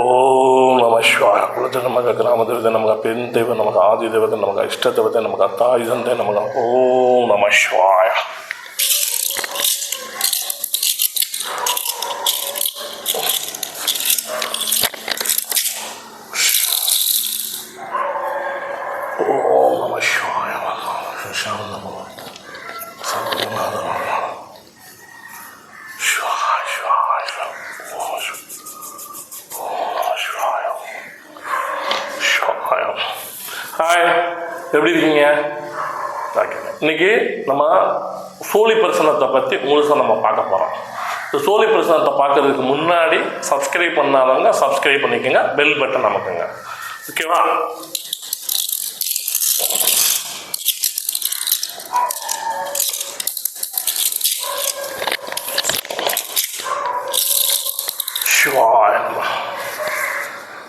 ಓಂ ನಮ ಶಿವಾಯ. ಕುಲದ ನಮಗ ಗ್ರಾಮದೇವತೆ ನಮಗ ಪೆನ್ ದೇವ ನಮಗ ಆದಿ ದೇವತೆ ನಮಗ ಇಷ್ಟ ದೇವತೆ ನಮಗ ತಾಯಿ ತಂದೆ ನಮಗ ಓಂ ನಮ ಶಿವಾಯ. ಓಂ ನಮ ಶಿವಾಯ. ஹாய், எப்படி இருக்கீங்க? இன்னைக்கு நம்ம சோழி பிரசனத்தை பற்றி முழுசாக நம்ம பார்க்க போகிறோம். இந்த சோழி பிரசனத்தை பார்க்கறதுக்கு முன்னாடி சப்ஸ்கிரைப் பண்ணாதவங்க சப்ஸ்கிரைப் பண்ணிக்கோங்க, பெல் பட்டன் நமக்குங்க, ஓகேவா?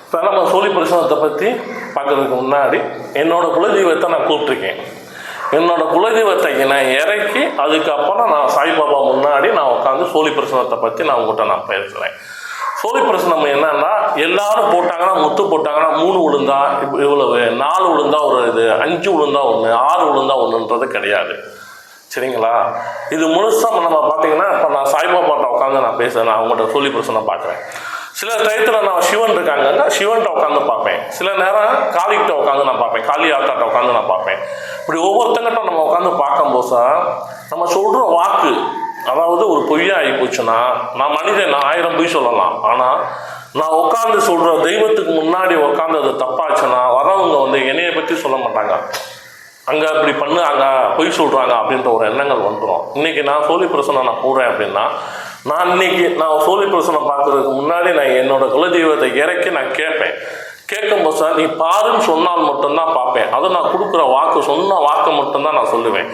இப்போ நம்ம சோழி பிரசனத்தை பற்றி பார்க்கறதுக்கு முன்னாடி என்னோட குலதெய்வத்தை நான் கூப்பிட்ருக்கேன். என்னோட குலதெய்வத்தை நான் இறக்கி அதுக்கப்புறம் நான் சாய்பாபா முன்னாடி நான் உட்காந்து சோழி பிரசனத்தை பற்றி நான் உங்கள்கிட்ட நான் பேசுகிறேன். சோழி பிரசனம் என்னன்னா, எல்லாரும் போட்டாங்கன்னா முத்து போட்டாங்கன்னா 3 விழுந்தா இவ்வளவு, 4 விழுந்தா ஒரு இது, 5 விழுந்தா 1, 6 விழுந்தா 1ன்றது கிடையாது, சரிங்களா? இது முழுசாக நம்ம பார்த்தீங்கன்னா, இப்போ நான் சாய்பாபாட்ட உட்காந்து நான் பேசுகிறேன், நான் அவங்கள்ட்ட சோழி பிரசனம் பார்க்குறேன். சில டயத்தில் நான் சிவன் இருக்காங்கன்னா சிவன்கிட்ட உட்காந்து பார்ப்பேன், சில நேரம் காளிகிட்ட உட்காந்து நான் பார்ப்பேன், காளி ஆத்தாட்ட உட்காந்து நான் பார்ப்பேன். இப்படி ஒவ்வொருத்தங்கிட்ட நம்ம உட்காந்து பார்க்கும்போது நம்ம சொல்கிற வாக்கு, அதாவது ஒரு பொய்யா ஆகி போச்சுன்னா, நான் மனிதன், நான் 1000 பொய் சொல்லலாம், ஆனால் நான் உட்காந்து சொல்கிற தெய்வத்துக்கு முன்னாடி உட்காந்து அது தப்பாச்சுன்னா வரவங்க என்னையை பற்றி சொல்ல மாட்டாங்க, அங்கே அப்படி பண்ணு, அங்கே பொய் சொல்கிறாங்க அப்படின்ற ஒரு எண்ணங்கள் வந்துடும். இன்றைக்கி நான் சோழி பிரசனம் நான் போடுறேன் அப்படின்னா, நான் இன்னைக்கு நான் சோழி பிரசனம் பார்க்கறதுக்கு முன்னாடி நான் என்னோட குலதெய்வத்தை இறக்கி நான் கேட்பேன். கேட்கும்போது சார் நீ பாருன்னு சொன்னால் மட்டும்தான் பார்ப்பேன். அதை நான் கொடுக்குற வாக்கு, சொன்ன வாக்கை மட்டும்தான் நான் சொல்லுவேன்.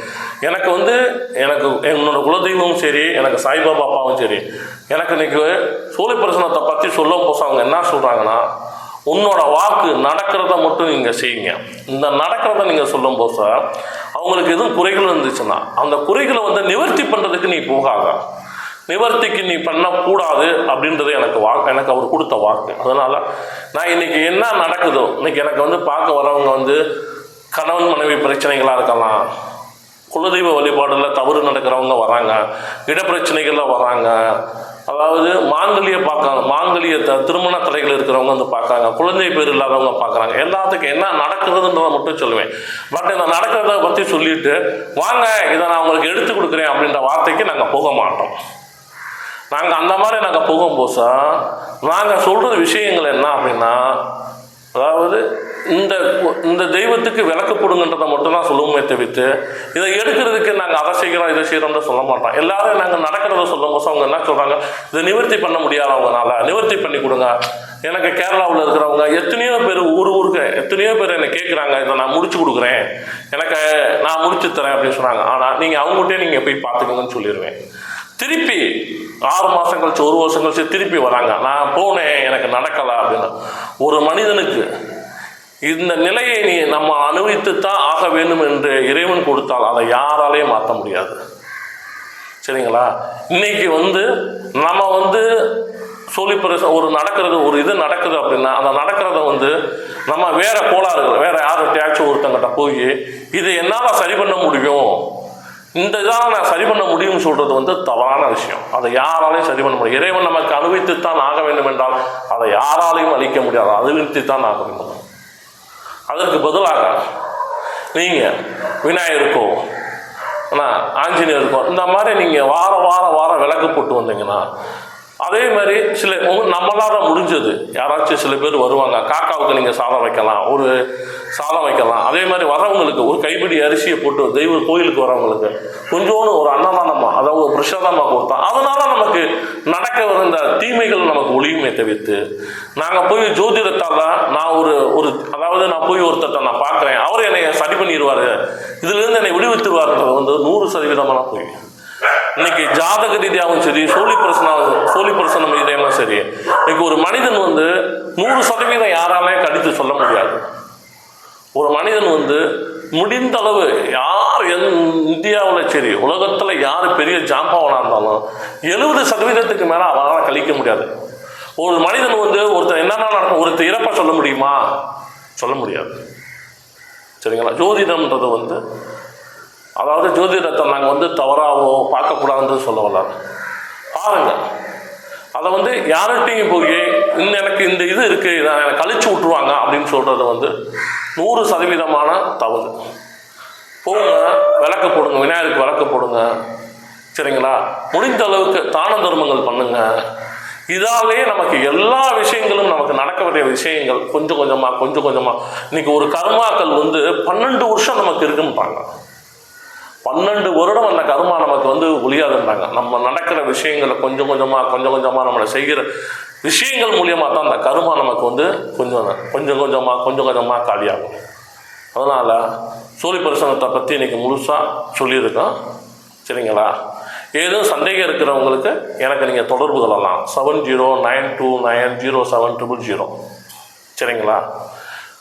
எனக்கு எனக்கு என்னோட குலதெய்வமும் சரி, எனக்கு சாய்பாபா அப்பாவும் சரி, எனக்கு இன்னைக்கு சோழி பிரசனத்தை பற்றி சொல்லும் போது அவங்க என்ன சொல்கிறாங்கன்னா, உன்னோட வாக்கு நடக்கிறத மட்டும் நீங்கள் செய்யுங்க. இந்த நடக்கிறத நீங்கள் சொல்லும் போது சார் அவங்களுக்கு எதுவும் குறைகள் இருந்துச்சுன்னா அந்த குறைகளை நிவர்த்தி பண்ணுறதுக்கு நீ போகாத, நிவர்த்திக்கு நீ பண்ணக்கூடாது அப்படின்றது எனக்கு அவர் கொடுத்த வாக்கு. அதனால் நான் இன்னைக்கு என்ன நடக்குதோ, இன்னைக்கு எனக்கு பார்க்க வரவங்க கணவன் மனைவி பிரச்சனைகளாக இருக்கலாம், குலதெய்வ வழிபாடில் தவறு நடக்கிறவங்க வராங்க, இடப்பிரச்சனைகளில் வராங்க, அதாவது மாங்கல்ய திருமண தடைகள் இருக்கிறவங்க பார்க்குறாங்க, குழந்தை பேர் இல்லாதவங்க பார்க்குறாங்க. எல்லாத்துக்கும் என்ன நடக்குதுன்றதை மட்டும் சொல்லுவேன். பட் இந்த நடக்கிறத பற்றி சொல்லிட்டு வாங்க இதை நான் உங்களுக்கு எடுத்து கொடுக்குறேன் அப்படின்ற வார்த்தைக்கு நாங்கள் போக மாட்டோம். நாங்கள் அந்த மாதிரி நாங்கள் போகும்போது நாங்கள் சொல்கிற விஷயங்கள் என்ன அப்படின்னா, அதாவது இந்த தெய்வத்துக்கு விளக்கு கொடுங்கன்றதை மட்டும்தான் சொல்லுவோமே தவிர்த்து இதை எடுக்கிறதுக்கு நாங்கள் அதை செய்கிறோம் இதை செய்கிறோம்னு சொல்ல மாட்டோம். எல்லாரும் நாங்கள் நடக்கிறத சொல்லும் போது அவங்க என்ன சொல்கிறாங்க, இதை நிவர்த்தி பண்ண முடியாதவங்கனால நிவர்த்தி பண்ணி கொடுங்க. எனக்கு கேரளாவில் இருக்கிறவங்க எத்தனையோ பேர் ஊருக்கு எத்தனையோ பேர் என்னை கேட்குறாங்க, இதை நான் முடிச்சு கொடுக்குறேன், நான் முடிச்சு தரேன் அப்படின்னு சொன்னாங்க. ஆனால் நீங்கள் அவங்ககிட்டே நீங்கள் போய் பார்த்துக்கோங்கன்னு சொல்லிடுவேன். திருப்பி 6 மாதம் கழிச்சு 1 வருஷம் கழிச்சு திருப்பி வராங்க, நான் போனேன் எனக்கு நடக்கலை அப்படின்னு. ஒரு மனிதனுக்கு இந்த நிலையை நம்ம அனுபவித்துத்தான் ஆக வேண்டும் என்று இறைவன் கொடுத்தால் அதை யாராலையும் மாற்ற முடியாது, சரிங்களா? இன்னைக்கு நம்ம சோழி பிரசனம் ஒரு இது நடக்குது அப்படின்னா அந்த நடக்கிறத நம்ம வேற கோளாறுகள் வேற யார்கிட்டயாச்சும் ஒருத்தங்கிட்ட போய் இதை என்னால் சரி பண்ண முடியும், இந்த இதால் நான் சரி பண்ண முடியும்னு சொல்கிறது தவறான விஷயம். அதை யாராலையும் சரி பண்ண முடியும். இறைவன் நமக்கு அனுபவித்துத்தான் ஆக வேண்டும் என்றால் அதை யாராலையும் அழிக்க முடியாது, அனுபவித்துத்தான் ஆக வேண்டும். அதற்கு பதிலாக நீங்கள் விநாயகருக்கோ ஆஞ்சநேயருக்கோ இந்த மாதிரி நீங்கள் வாரம் விளக்கு போட்டு வந்தீங்கன்னா, அதே மாதிரி சில நம்மளால முடிஞ்சது யாராச்சும் சில பேர் வருவாங்க, காக்காவுக்கு நீங்கள் சாதம் வைக்கலாம், ஒரு சாதம் வைக்கலாம். அதே மாதிரி வரவங்களுக்கு ஒரு கைப்பிடி அரிசியை போட்டு தெய்வ கோயிலுக்கு வரவங்களுக்கு கொஞ்சோன்னு ஒரு அன்னதானமாக, அதாவது ஒரு பிரசாதமாக கொடுத்தா அதனால நமக்கு நடக்க வந்த தீமைகள் நமக்கு ஒளியுமே தவிர்த்து நாங்கள் போய் ஜோதிடத்தால் நான் அதாவது நான் போய் ஒருத்தட்ட நான் பார்க்குறேன், அவர் என்னை சரி பண்ணிடுவார், இதுலேருந்து என்னை விடுவித்துருவாருன்றது 100% போய் இன்னைக்கு ஜாதக ரீதியாகவும் சரி, சோழி பிரசனம் ரீதியாகவும் சரி, இன்னைக்கு ஒரு மனிதன் 100% யாராலையும் கடித்து சொல்ல முடியாது. ஒரு மனிதன் முடிந்த அளவு யார் இந்தியாவில் சரி உலகத்தில் யார் பெரிய ஜாம்பவனாக இருந்தாலும் 70% மேலே அவனால் கழிக்க முடியாது. ஒரு மனிதன் வந்து ஒருத்தர் என்னென்ன நடக்கும், ஒருத்தர் இறப்ப சொல்ல முடியுமா? சொல்ல முடியாது. சரிங்களா? ஜோதிடம்ன்றது வந்து, அதாவது ஜோதிடத்தை நாங்கள் வந்து தவறாகவோ பார்க்கக்கூடாதுன்றது சொல்ல வரலாறு. பாருங்க, அதை வந்து யார்கிட்டையும் போய் இன்னும் எனக்கு இந்த இது இருக்குது, இதை எனக்கு கழிச்சு விட்ருவாங்க அப்படின்னு சொல்கிறது வந்து 100% தவறு. போங்க, விளக்கு போடுங்க, விநாயகருக்கு விளக்கு போடுங்க. சரிங்களா? முடிந்த அளவுக்கு தான தர்மங்கள் பண்ணுங்க. இதாலே நமக்கு எல்லா விஷயங்களும், நமக்கு நடக்க வேண்டிய விஷயங்கள் கொஞ்சம் கொஞ்சமாக இன்னைக்கு ஒரு கர்மாக்கள் வந்து 12 வருஷம் நமக்கு இருக்குன்றாங்க. 12 வருடம் அந்த கர்மா நமக்கு வந்து ஒழியாதுன்றாங்க. நம்ம நடக்கிற விஷயங்களை கொஞ்சம் கொஞ்சமாக நம்மளை செய்கிற விஷயங்கள் மூலியமாக தான் அந்த கர்மா நமக்கு வந்து கொஞ்சம் கொஞ்சமாக காலியாகும். அதனால் சூரிய பிரசனத்தை பற்றி இன்றைக்கி முழுசாக சொல்லியிருக்கோம். சரிங்களா? ஏதும் சந்தேகம் இருக்கிறவங்களுக்கு எனக்கு நீங்கள் தொடர்பு கொள்ளலாம். 7092907000. சரிங்களா?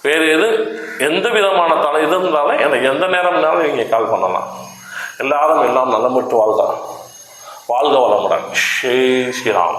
வேறு எந்த விதமான இது இருந்தாலும் எனக்கு எந்த நேரம்னாலும் நீங்கள் கால் பண்ணலாம். எல்லாரும் எல்லாம் நலமுற்று வாழ்க வளமுடன். ஸ்ரீராம்.